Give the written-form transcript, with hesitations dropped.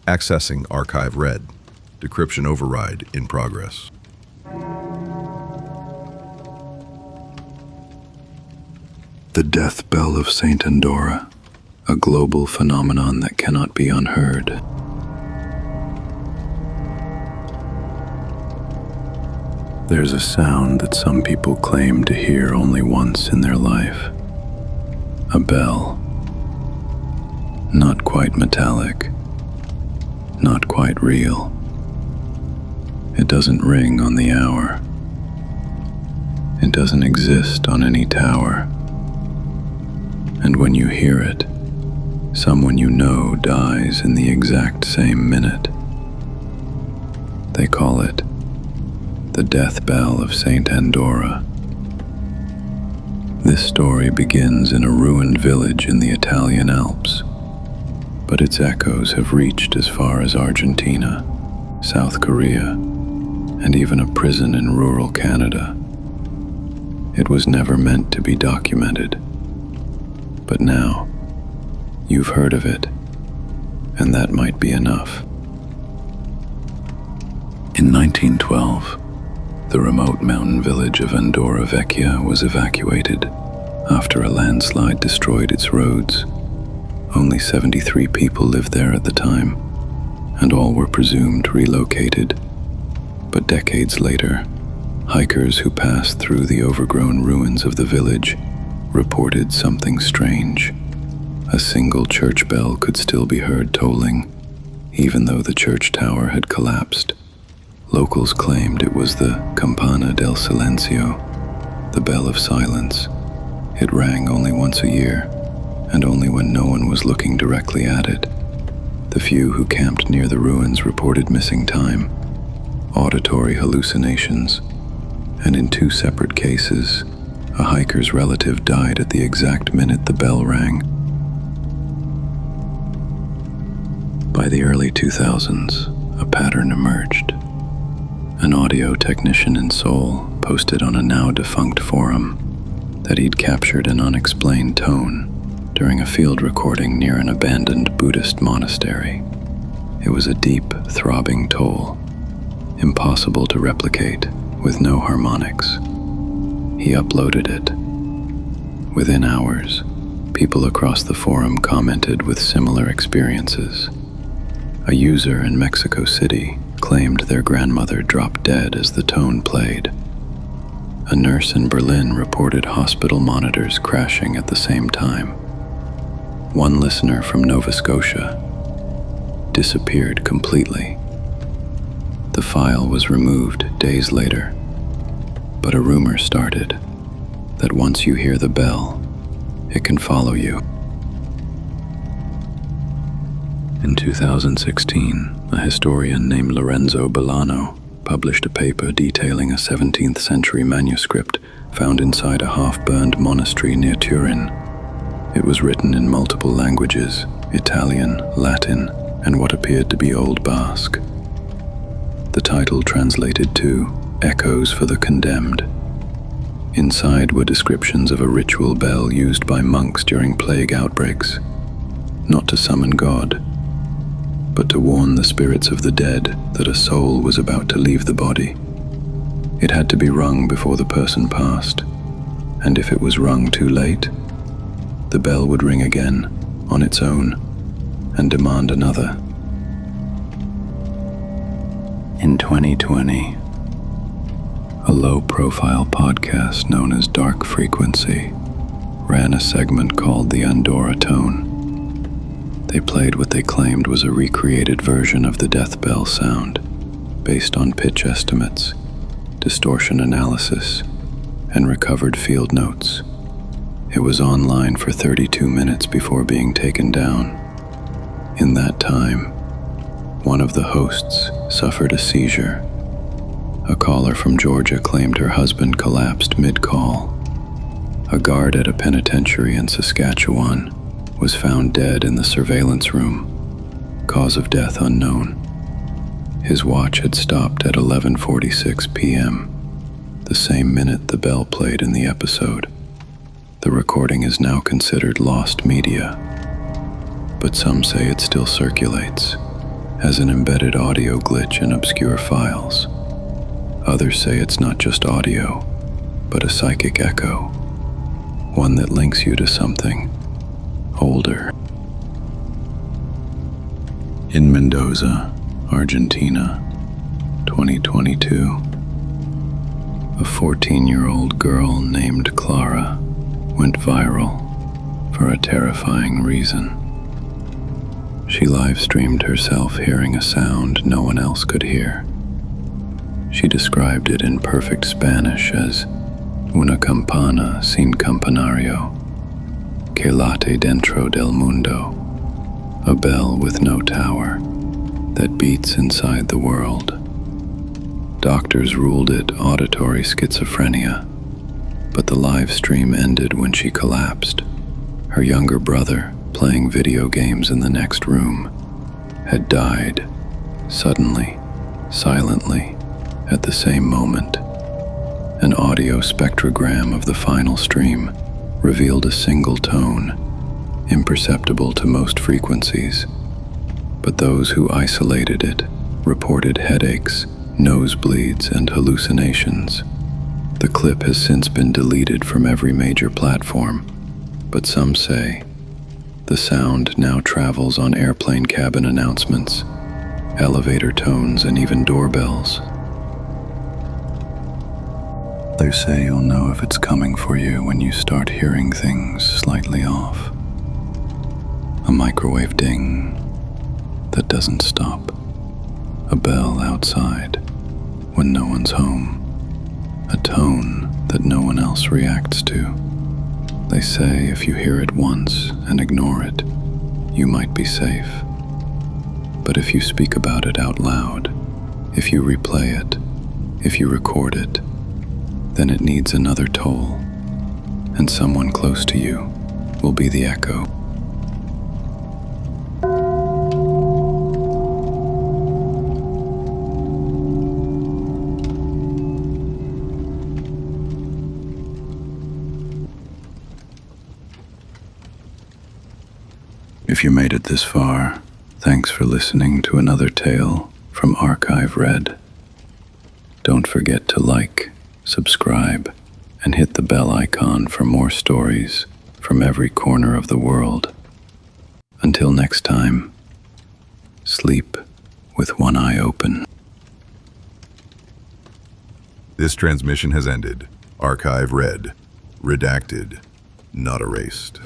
Accessing archive read. Decryption override in progress. The death bell of Saint Andora, a global phenomenon that cannot be unheard. There's a sound that some people claim to hear only once in their life. A bell. Not quite metallic. Not quite real. It doesn't ring on the hour. It doesn't exist on any tower. And when you hear it, someone you know dies in the exact same minute. They call it the death bell of Saint Andora. This story begins in a ruined village in the Italian Alps, but its echoes have reached as far as Argentina, South Korea, and even a prison in rural Canada. It was never meant to be documented, but now you've heard of it, and that might be enough. In 1912, the remote mountain village of Andora Vecchia was evacuated after a landslide destroyed its roads. Only 73 people lived there at the time, and all were presumed relocated. But decades later, hikers who passed through the overgrown ruins of the village reported something strange. A single church bell could still be heard tolling, even though the church tower had collapsed. Locals claimed it was the Campana del Silenzio, the bell of silence. It rang only once a year, and only when no one was looking directly at it. The few who camped near the ruins reported missing time, auditory hallucinations, and in 2 separate cases, a hiker's relative died at the exact minute the bell rang. By the early 2000s, a pattern emerged. An audio technician in Seoul posted on a now-defunct forum that he'd captured an unexplained tone during a field recording near an abandoned Buddhist monastery. It was a deep, throbbing toll, impossible to replicate with no harmonics. He uploaded it. Within hours, people across the forum commented with similar experiences. A user in Mexico City claimed their grandmother dropped dead as the tone played. A nurse in Berlin reported hospital monitors crashing at the same time. One listener from Nova Scotia disappeared completely. The file was removed days later, but a rumor started that once you hear the bell, it can follow you. In 2016, a historian named Lorenzo Bolano published a paper detailing a 17th century manuscript found inside a half-burned monastery near Turin. It was written in multiple languages: Italian, Latin, and what appeared to be Old Basque. The title translated to Echoes for the Condemned. Inside were descriptions of a ritual bell used by monks during plague outbreaks, not to summon God, but to warn the spirits of the dead that a soul was about to leave the body. It had to be rung before the person passed, and if it was rung too late, the bell would ring again on its own and demand another. In 2020, a low-profile podcast known as Dark Frequency ran a segment called the Andora Tone. They played what they claimed was a recreated version of the death bell sound, based on pitch estimates, distortion analysis, and recovered field notes. It was online for 32 minutes before being taken down. In that time, one of the hosts suffered a seizure. A caller from Georgia claimed her husband collapsed mid-call. A guard at a penitentiary in Saskatchewan was found dead in the surveillance room. Cause of death unknown. His watch had stopped at 11:46 p.m., the same minute the bell played in the episode. The recording is now considered lost media, but some say it still circulates has an embedded audio glitch in obscure files. Others say it's not just audio, but a psychic echo, one that links you to something older. In Mendoza, Argentina, 2022, a 14-year-old girl named Clara went viral for a terrifying reason. She live-streamed herself hearing a sound no one else could hear. She described it in perfect Spanish as una campana sin campanario, que late dentro del mundo, a bell with no tower that beats inside the world. Doctors ruled it auditory schizophrenia, but the live stream ended when she collapsed. Her younger brother, playing video games in the next room, had died, suddenly, silently, at the same moment. An audio spectrogram of the final stream revealed a single tone, imperceptible to most frequencies, but those who isolated it reported headaches, nosebleeds, and hallucinations. The clip has since been deleted from every major platform, but some say the sound now travels on airplane cabin announcements, elevator tones, and even doorbells. They say you'll know if it's coming for you when you start hearing things slightly off. A microwave ding that doesn't stop. A bell outside when no one's home. A tone that no one else reacts to. They say if you hear it once and ignore it, you might be safe. But if you speak about it out loud, if you replay it, if you record it, then it needs another toll, and someone close to you will be the echo. If you made it this far, thanks for listening to another tale from Archive Red. Don't forget to like, subscribe, and hit the bell icon for more stories from every corner of the world. Until next time, sleep with one eye open. This transmission has ended. Archive read. Redacted. Not erased.